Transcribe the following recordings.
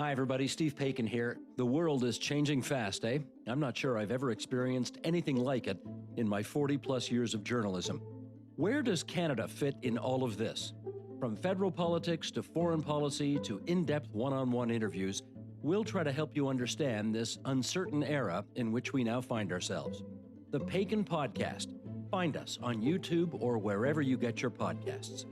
Hi, everybody. Steve Paikin here. The world is changing fast, eh? I'm not sure I've ever experienced anything like it in my 40-plus years of journalism. Where does Canada fit in all of this? From federal politics to foreign policy to in-depth one-on-one interviews, we'll try to help you understand this uncertain era in which we now find ourselves. The Paikin Podcast. Find us on YouTube or wherever you get your podcasts.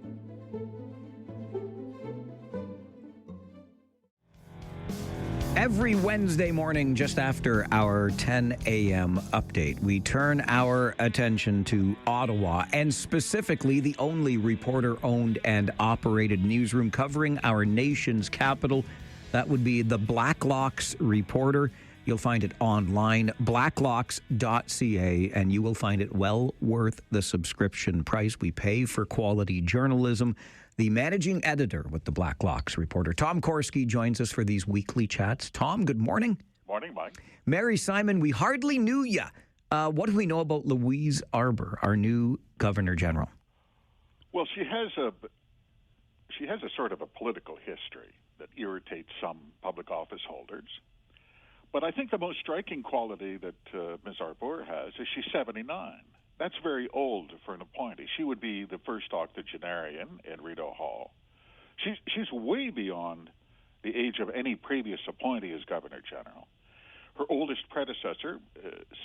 Every Wednesday morning, just after our 10 a.m. update, we turn our attention to Ottawa, and specifically the only reporter-owned and operated newsroom covering our nation's capital. That would be the Blacklocks Reporter. You'll find it online, blacklocks.ca, and you will find it well worth the subscription price. We pay for quality journalism. The managing editor with the Blacklocks Reporter, Tom Korski, joins us for these weekly chats. Tom, good morning. Morning, Mike. Mary Simon, we hardly knew you. What do we know about Louise Arbour, our new Governor General? Well, she has a sort of a political history that irritates some public office holders. But I think the most striking quality that Ms. Arbour has is she's 79. That's very old for an appointee. She would be the first octogenarian in Rideau Hall. She's way beyond the age of any previous appointee as Governor General. Her oldest predecessor,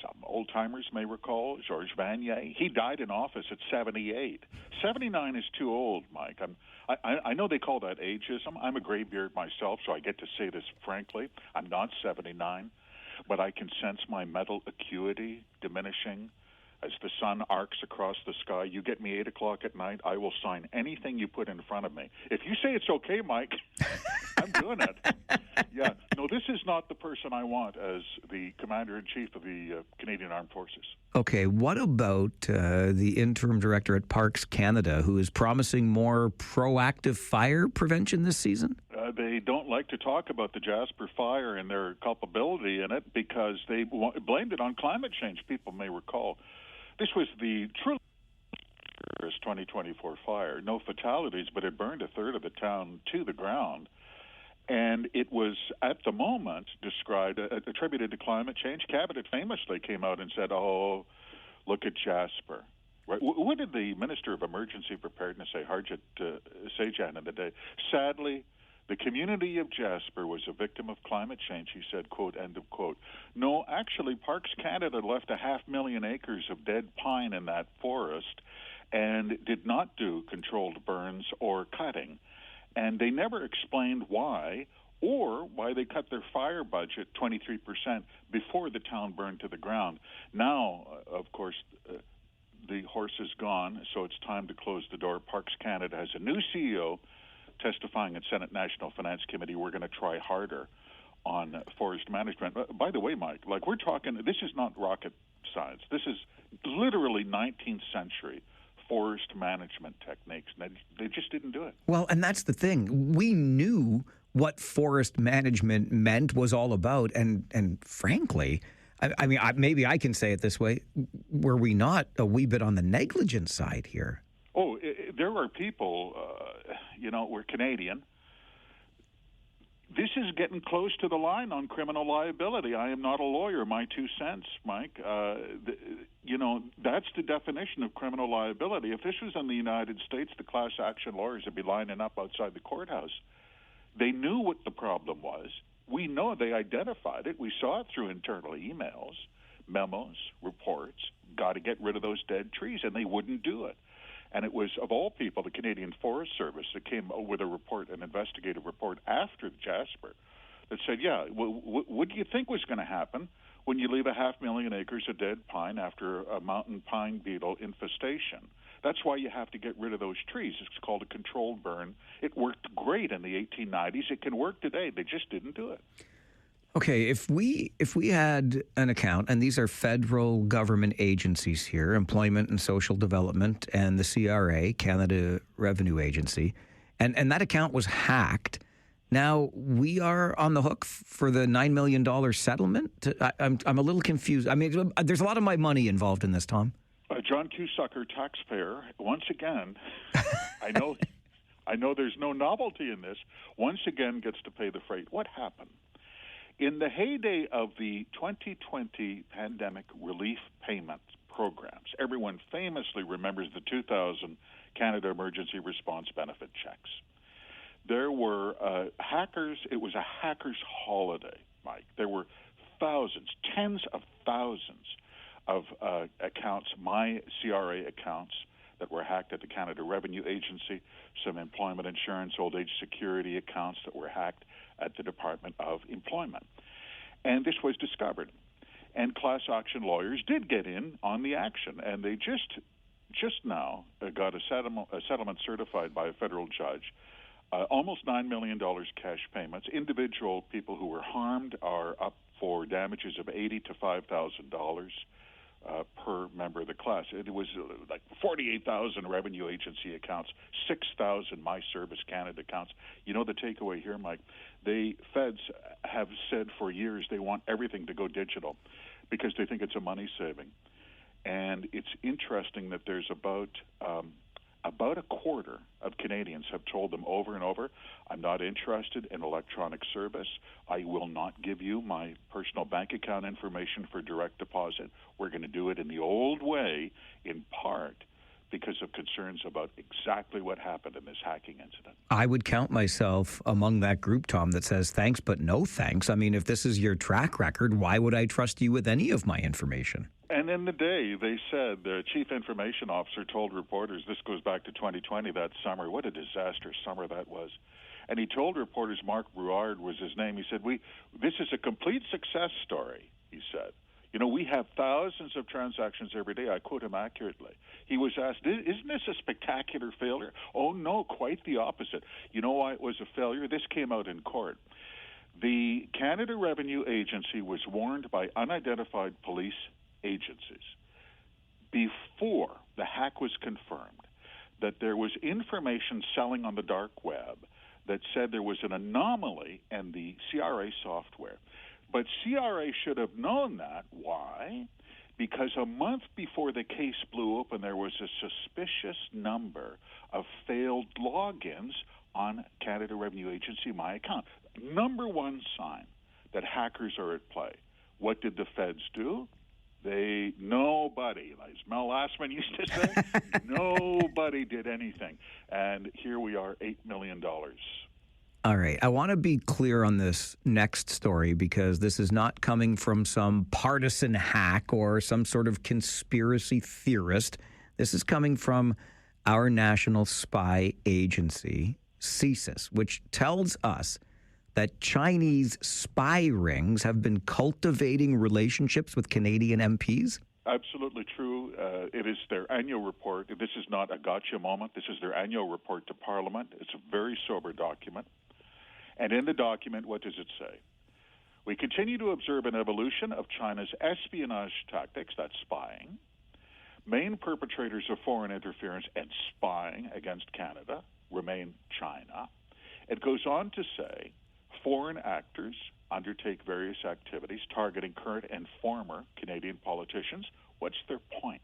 some old-timers may recall, Georges Vanier, he died in office at 78. 79 is too old, Mike. I know they call that ageism. I'm a graybeard myself, so I get to say this frankly. I'm not 79, but I can sense my mental acuity diminishing as the sun arcs across the sky. You get me 8 o'clock at night, I will sign anything you put in front of me. If you say it's okay, Mike, I'm doing it. Yeah, no, this is not the person I want as the Commander-in-Chief of the Canadian Armed Forces. Okay, what about the interim director at Parks Canada, who is promising more proactive fire prevention this season? They don't like to talk about the Jasper fire and their culpability in it because they blamed it on climate change, people may recall. This was the truly 2024 fire. No fatalities, but it burned a third of the town to the ground. And it was, at the moment, described, attributed to climate change. Cabinet famously came out and said, oh, look at Jasper. Right? What did the Minister of Emergency Preparedness say, Harjit Sajjan, in the day? Sadly, the community of Jasper was a victim of climate change, he said, quote, end of quote. No, actually, Parks Canada left 500,000 acres of dead pine in that forest and did not do controlled burns or cutting. And they never explained why or why they cut their fire budget 23% before the town burned to the ground. Now, of course, the horse is gone, so it's time to close the door. Parks Canada has a new CEO testifying at Senate National Finance Committee. We're going to try harder on forest management. By the way, Mike, like we're talking, this is not rocket science. This is literally 19th century forest management techniques. They just didn't do it. Well, and that's the thing. We knew what forest management meant, was all about, and frankly, I mean, maybe I can say it this way, were we not a wee bit on the negligent side here? Oh, there are people, we're Canadian. This is getting close to the line on criminal liability. I am not a lawyer, my 2 cents, Mike. That's the definition of criminal liability. If this was in the United States, the class action lawyers would be lining up outside the courthouse. They knew what the problem was. We know they identified it. We saw it through internal emails, memos, reports. Got to get rid of those dead trees, and they wouldn't do it. And it was, of all people, the Canadian Forest Service that came with a report, an investigative report after Jasper, that said, what do you think was going to happen when you leave 500,000 acres of dead pine after a mountain pine beetle infestation? That's why you have to get rid of those trees. It's called a controlled burn. It worked great in the 1890s. It can work today. They just didn't do it. Okay, if we had an account, and these are federal government agencies here, Employment and Social Development and the CRA, Canada Revenue Agency, and that account was hacked, now we are on the hook for the $9 million settlement? I'm a little confused. I mean, there's a lot of my money involved in this, Tom. John Cusacker, taxpayer, once again, I know I know there's no novelty in this, once again gets to pay the freight. What happened? In the heyday of the 2020 pandemic relief payment programs, everyone famously remembers the 2000 Canada Emergency Response Benefit checks. There were hackers. It was a hacker's holiday, Mike. There were thousands, tens of thousands of accounts, my CRA accounts, that were hacked at the Canada Revenue Agency, some employment insurance, old age security accounts that were hacked at the Department of Employment. And this was discovered. And class action lawyers did get in on the action, and they just now got a settlement certified by a federal judge, almost $9 million cash payments. Individual people who were harmed are up for damages of $80,000 to $5,000 per member of the class. It was like 48,000 revenue agency accounts, 6,000 My Service Canada accounts. You know the takeaway here, Mike? The feds have said for years they want everything to go digital because they think it's a money saving. And it's interesting that there's about a quarter of Canadians have told them over and over, I'm not interested in electronic service. I will not give you my personal bank account information for direct deposit. We're going to do it in the old way, in part because of concerns about exactly what happened in this hacking incident. I would count myself among that group, Tom, that says thanks, but no thanks. I mean, if this is your track record, why would I trust you with any of my information? And in the day, they said, the chief information officer told reporters, this goes back to 2020, that summer, what a disastrous summer that was. And he told reporters, Mark Brouillard was his name, he said, this is a complete success story, he said. You know, we have thousands of transactions every day. I quote him accurately. He was asked, isn't this a spectacular failure? Oh, no, quite the opposite. You know why it was a failure? This came out in court. The Canada Revenue Agency was warned by unidentified police agencies before the hack was confirmed that there was information selling on the dark web that said there was an anomaly in the CRA software. But CRA should have known that. Why? Because a month before the case blew open, there was a suspicious number of failed logins on Canada Revenue Agency My Account. Number one sign that hackers are at play. What did the feds do? Nobody, as Mel Lastman used to say, nobody did anything. And here we are, $8 million. All right. I want to be clear on this next story because this is not coming from some partisan hack or some sort of conspiracy theorist. This is coming from our national spy agency, CSIS, which tells us that Chinese spy rings have been cultivating relationships with Canadian MPs? Absolutely true. It is their annual report. This is not a gotcha moment. This is their annual report to Parliament. It's a very sober document. And in the document, what does it say? We continue to observe an evolution of China's espionage tactics, that's spying, main perpetrators of foreign interference and spying against Canada remain China. It goes on to say foreign actors undertake various activities targeting current and former Canadian politicians. What's their point?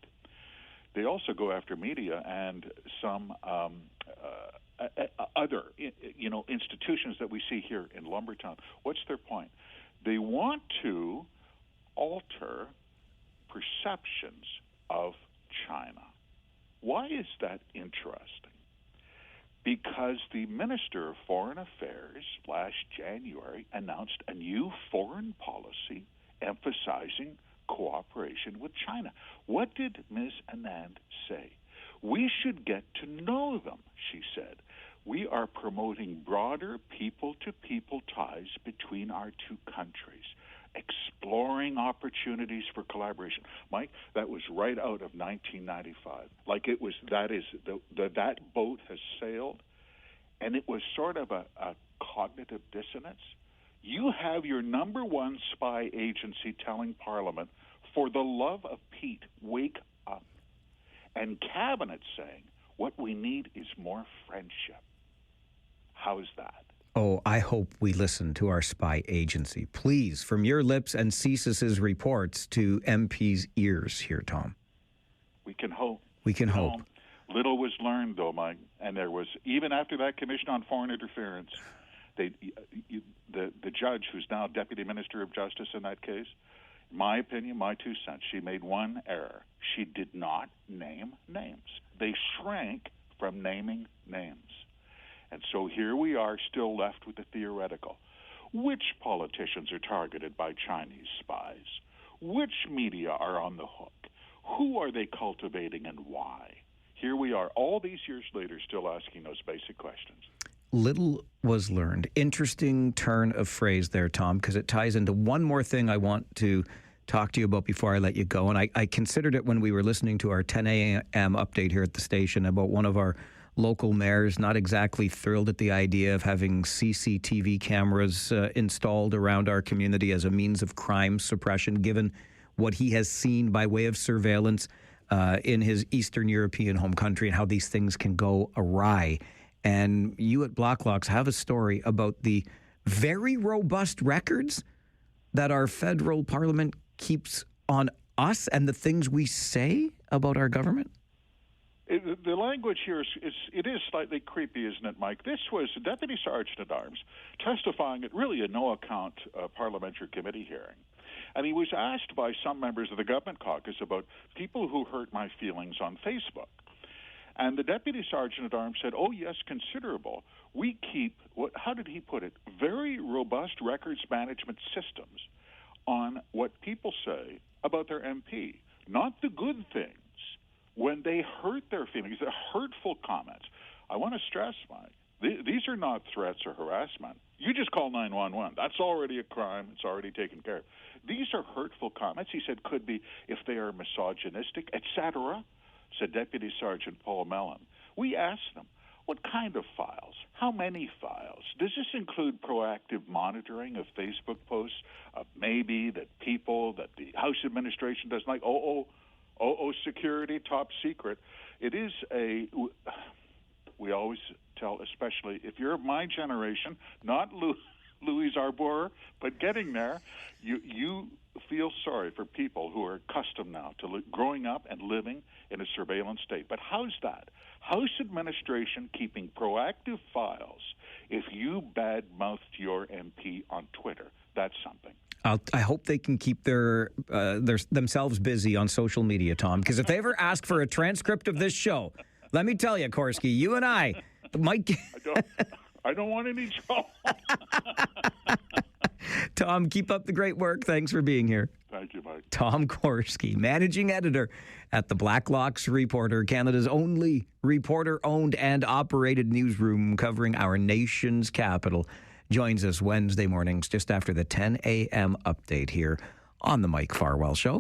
They also go after media and some other, institutions that we see here in Lumbertown. What's their point? They want to alter perceptions of China. Why is that interesting? Because the Minister of Foreign Affairs last January announced a new foreign policy emphasizing cooperation with China. What did Ms. Anand say? We should get to know them, she said. We are promoting broader people-to-people ties between our two countries, exploring opportunities for collaboration. Mike, that was right out of 1995. That boat has sailed, and it was sort of a cognitive dissonance. You have your number one spy agency telling Parliament, for the love of Pete, wake up. And Cabinet saying, what we need is more friendship. How is that? Oh, I hope we listen to our spy agency. Please, from your lips and CSIS's reports to MP's ears here, Tom. We can hope. We can hope. Little was learned, though, Mike, and there was, even after that Commission on Foreign Interference, the judge, who's now Deputy Minister of Justice in that case, my opinion, my 2 cents, she made one error. She did not name names. They shrank from naming names. And so here we are still left with the theoretical. Which politicians are targeted by Chinese spies? Which media are on the hook? Who are they cultivating and why? Here we are, all these years later, still asking those basic questions. Little was learned. Interesting turn of phrase there, Tom, because it ties into one more thing I want to talk to you about before I let you go. And I considered it when we were listening to our 10 a.m. update here at the station about one of our local mayors not exactly thrilled at the idea of having CCTV cameras installed around our community as a means of crime suppression, given what he has seen by way of surveillance in his Eastern European home country and how these things can go awry. And you at Blacklocks have a story about the very robust records that our federal parliament keeps on us and the things we say about our government? The language here is slightly creepy, isn't it, Mike? This was a Deputy Sergeant at Arms testifying at really a no-account parliamentary committee hearing. And he was asked by some members of the government caucus about people who hurt my feelings on Facebook. And the Deputy Sergeant at Arms said, oh, yes, considerable. We keep, how did he put it, very robust records management systems on what people say about their MP, not the good things. When they hurt their feelings, the hurtful comments. I want to stress, Mike, these are not threats or harassment. You just call 911. That's already a crime. It's already taken care of. These are hurtful comments, he said, could be if they are misogynistic, etc., said Deputy Sergeant Paul Mellon. We asked them, what kind of files? How many files? Does this include proactive monitoring of Facebook posts of maybe that people, that the House administration doesn't like? Security, top secret. It is we always tell, especially if you're of my generation, not Louis Arbour, but getting there, you feel sorry for people who are accustomed now to growing up and living in a surveillance state. But how's that? House administration keeping proactive files if you badmouthed your MP on Twitter. That's something. I hope they can keep their themselves busy on social media, Tom, because if they ever ask for a transcript of this show, let me tell you, Korski, you and I might I don't want any trouble. Tom, keep up the great work. Thanks for being here. Thank you, Mike. Tom Korski, managing editor at the Blacklocks Reporter, Canada's only reporter-owned and operated newsroom covering our nation's capital, joins us Wednesday mornings just after the 10 a.m. update here on the Mike Farwell Show.